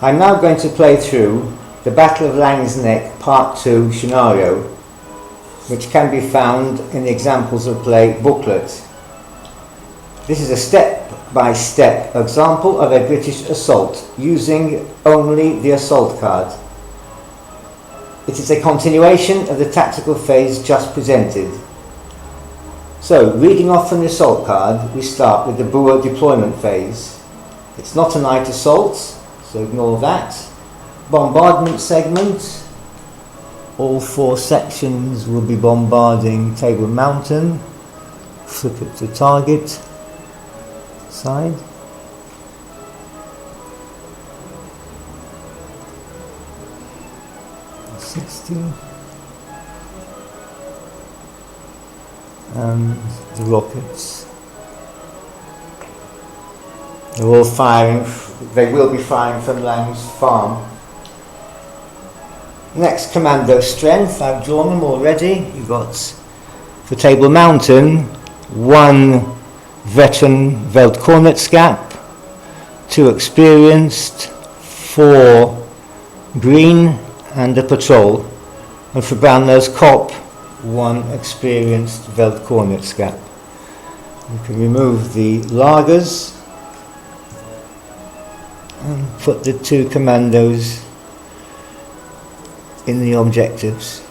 I'm now going to play through the Battle of Laing's Nek Part 2 scenario, which can be found in the Examples of Play booklet. This is a step-by-step example of a British assault using only the assault card. It is a continuation of the tactical phase just presented. So, reading off from the assault card, we start with the Boer deployment phase. It's not a night assault, so ignore that. Bombardment segment. All 4 sections will be bombarding Table Mountain. Flip it to target side. And the rockets. They're all firing, they will be firing from Laing's farm. Next, commando strength, I've drawn them already. You've got, for Table Mountain, 1 veteran Veldkornetskap, 2 experienced, 4 green, and a patrol. And for Brown-Nosed Kop, 1 experienced Veldkornetskap. You can remove the lagers and put the 2 commandos in the objectives.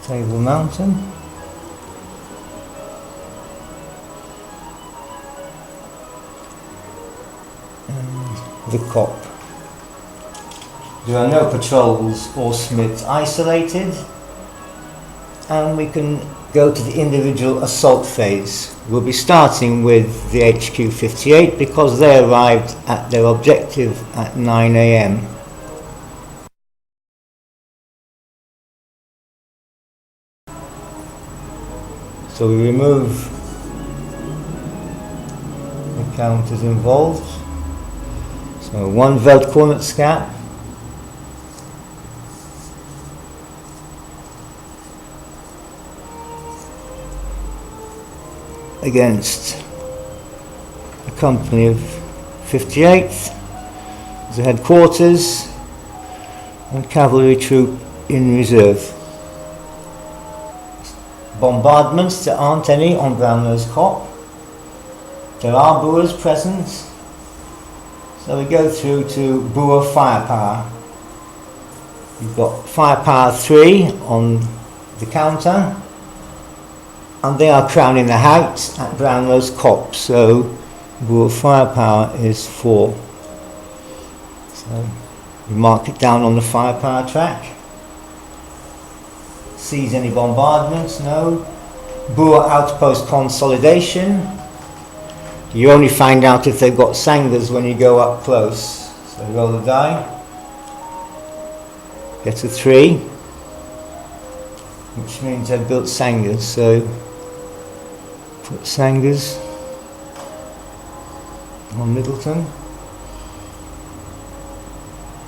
Table Mountain. And the Kop. There are no patrols or Smiths isolated, and we can go to the individual assault phase. We'll be starting with the HQ 58 because they arrived at their objective at 9 AM. So we remove the counters involved. So 1 Veldkornetskap. Against a company of 58th, the headquarters, and cavalry troop in reserve. Bombardments, there aren't any on Brown-Nosed Kop. There are Boers present, so we go through to Boer firepower. You've got firepower 3 on the counter, and they are crowning the heights at Brown-Nosed Kop, so Boer firepower is 4. So we mark it down on the firepower track. Sees any bombardments? No. Boer outpost consolidation. You only find out if they've got Sangers when you go up close. So roll the die. Get a 3, which means they've built Sangers. So put Sangers on Middleton.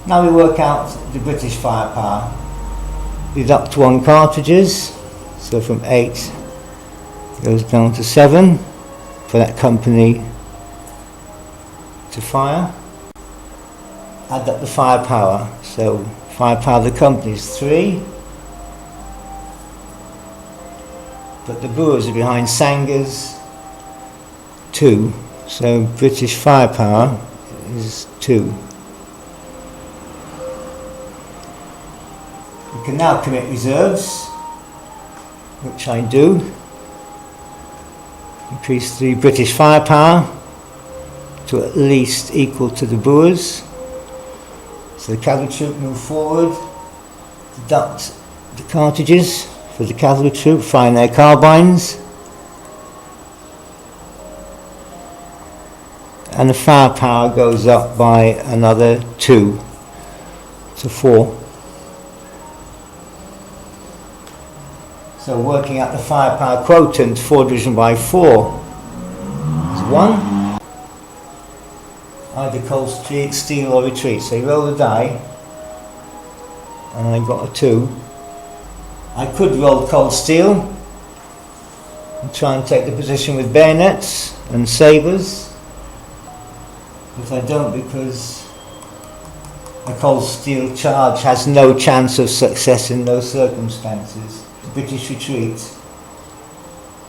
Now we work out the British firepower. Deduct 1 cartridges, so from 8 goes down to 7 for that company to fire. Add up the firepower, so firepower of the company is 3. But the Boers are behind Sangers 2, so British firepower is 2. We can now commit reserves, which I do. Increase the British firepower to at least equal to the Boers. So the cavalry troop move forward, deduct the cartridges for the cavalry troop, firing their carbines, and the firepower goes up by another 2 to 4. So working out the firepower quotient, 4 division by 4 is 1. Either cold steel or retreat. So you roll the die, and I got a 2. I could roll cold steel, and try and take the position with bayonets and sabres, but I don't, because a cold steel charge has no chance of success in those circumstances. The British retreat.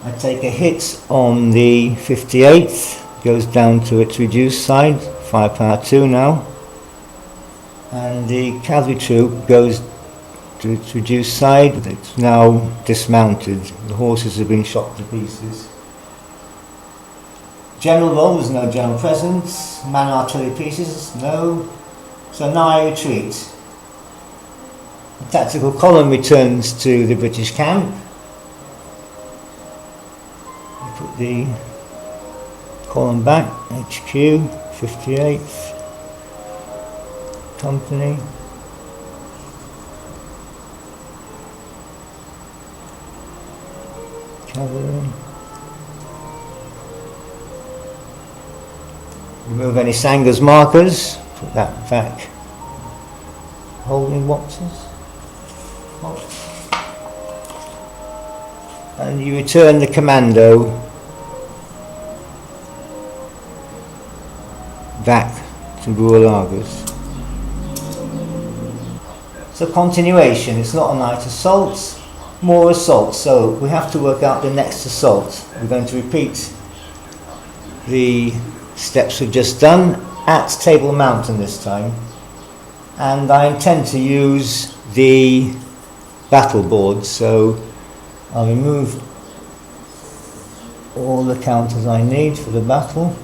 I take a hit on the 58th, goes down to its reduced side, firepower 2 now, and the cavalry troop goes to its reduced side. It's now dismounted. The horses have been shot to pieces. General roll, there's no general presence. Man artillery pieces, no. So now I retreat. The tactical column returns to the British camp. I put the column back, HQ, 58th Company. Cavalry. Remove any Sanger's markers, put that back. Holding boxes. And you return the commando back to Bualagas. So continuation, it's not a night assault, more assault, so we have to work out the next assault. We're going to repeat the steps we've just done at Table Mountain this time, and I intend to use the battle board, so I'll remove all the counters I need for the battle.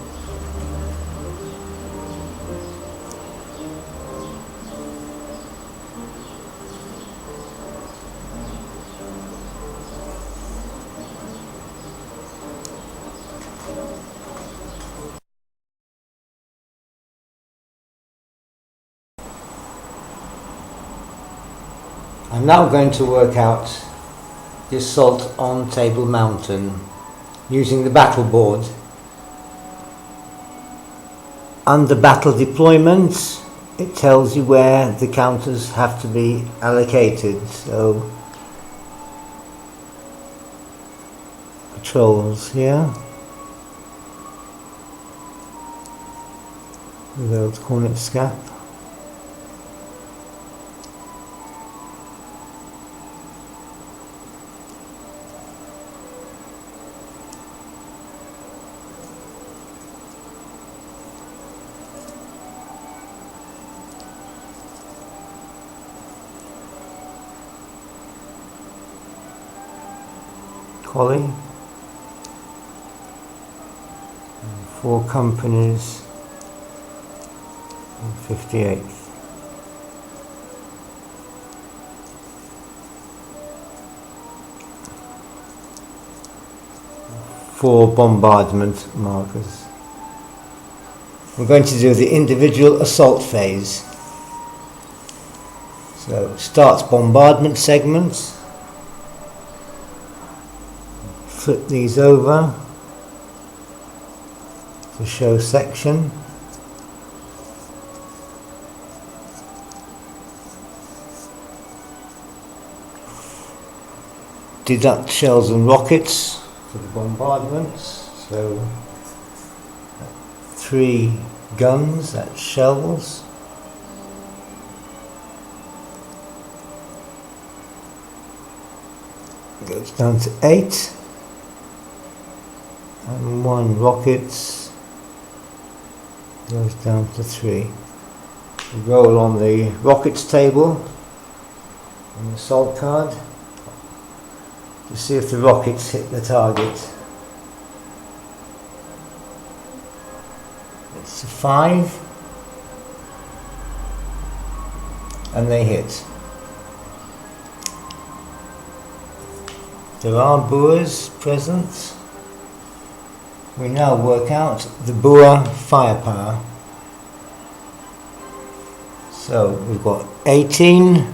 I'm now going to work out the assault on Table Mountain using the battle board. Under battle deployment, it tells you where the counters have to be allocated. So patrols here, without cornet scap. Collie, 4 companies, 58th. Four bombardment markers. We're going to do the individual assault phase. So starts bombardment segments. Flip these over to show section. Deduct shells and rockets for the bombardments. So 3 guns, that's shells. Goes down to 8. And 1 rockets goes down to 3. We roll on the rockets table on the assault card to see if the rockets hit the target. It's a 5, and they hit. There are Boers present. We now work out the Boer firepower. So we've got 18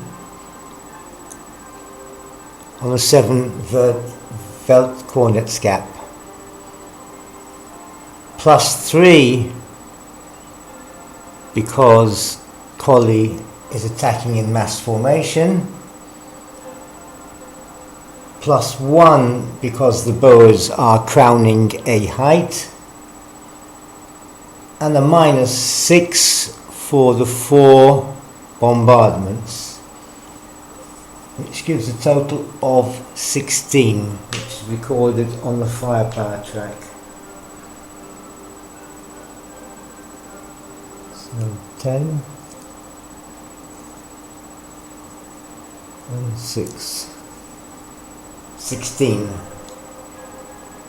on a 7 Veld cornet scap, plus 3 because Collie is attacking in mass formation, +1 because the Boers are crowning a height, and a -6 for the 4 bombardments, which gives a total of 16, which is recorded on the firepower track. So 10 and 6. 16.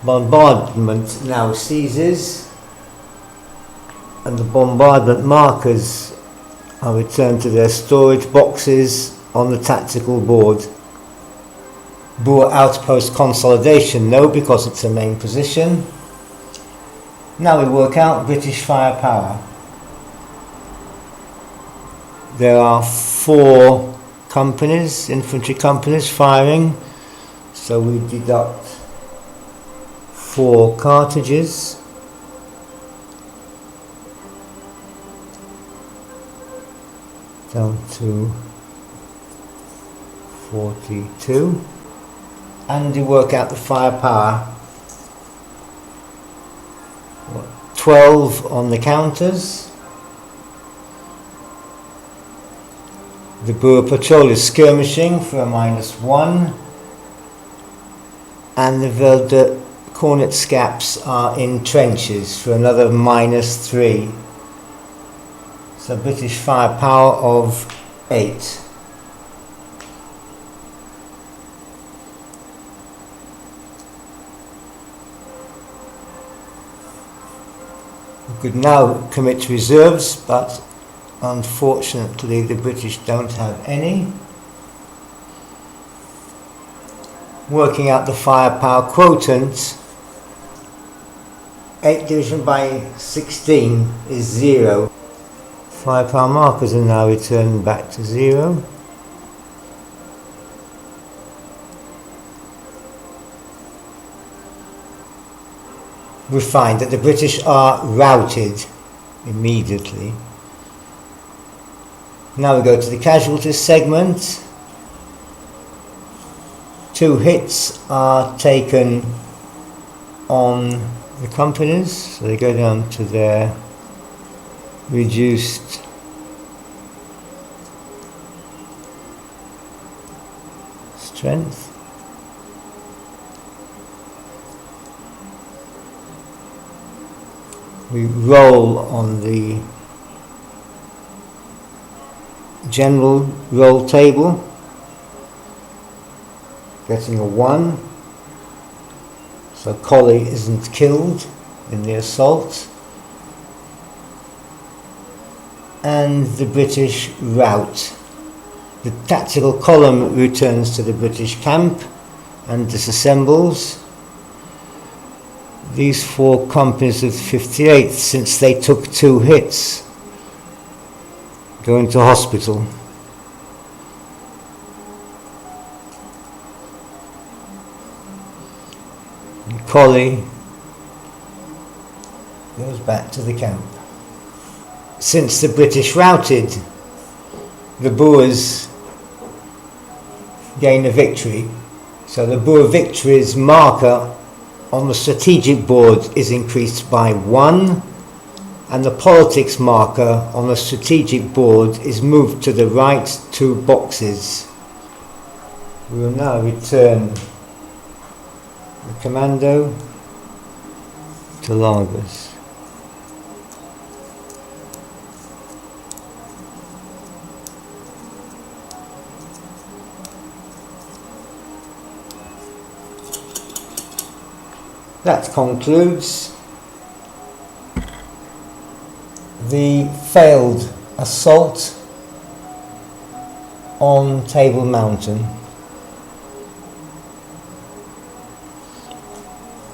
Bombardment now ceases, and the bombardment markers are returned to their storage boxes on the tactical board. Boer outpost consolidation, no, because it's a main position. Now we work out British firepower. There are 4 companies, infantry companies, firing, so we deduct 4 cartridges. Down to 42, and you work out the firepower. 12 on the counters. The Boer patrol is skirmishing for a -1, and the Velde Cornet Scaps are in trenches for another -3. So British firepower of 8. We could now commit reserves, but unfortunately the British don't have any. Working out the firepower quotient, 8 division by 16 is 0. Firepower markers are now returned back to 0. We find that the British are routed immediately. Now we go to the casualties segment. 2 hits are taken on the companies, so they go down to their reduced strength. We roll on the general roll table, getting a 1, so Colley isn't killed in the assault, and the British rout. The tactical column returns to the British camp and disassembles. These 4 companies of 58th, since they took 2 hits, go into hospital. And Colley goes back to the camp. Since the British routed, the Boers gain a victory. So the Boer victories marker on the strategic board is increased by 1, and the politics marker on the strategic board is moved to the right 2 boxes. We will now return the commando to Lagos. That concludes the failed assault on Table Mountain.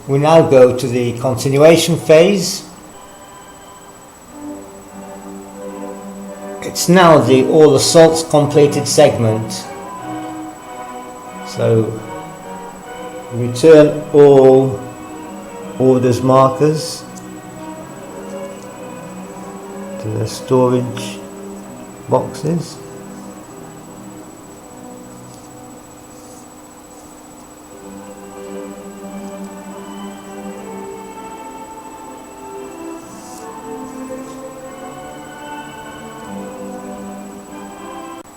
We now go to the continuation phase. It's now the all assaults completed segment. So return all orders markers to the storage boxes.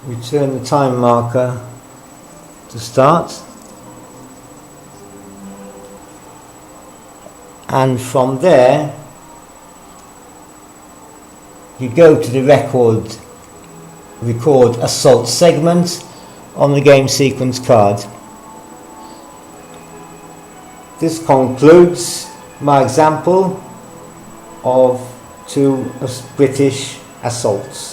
return the time marker to start, and from there you go to the record assault segment on the game sequence card. This concludes my example of 2 British assaults.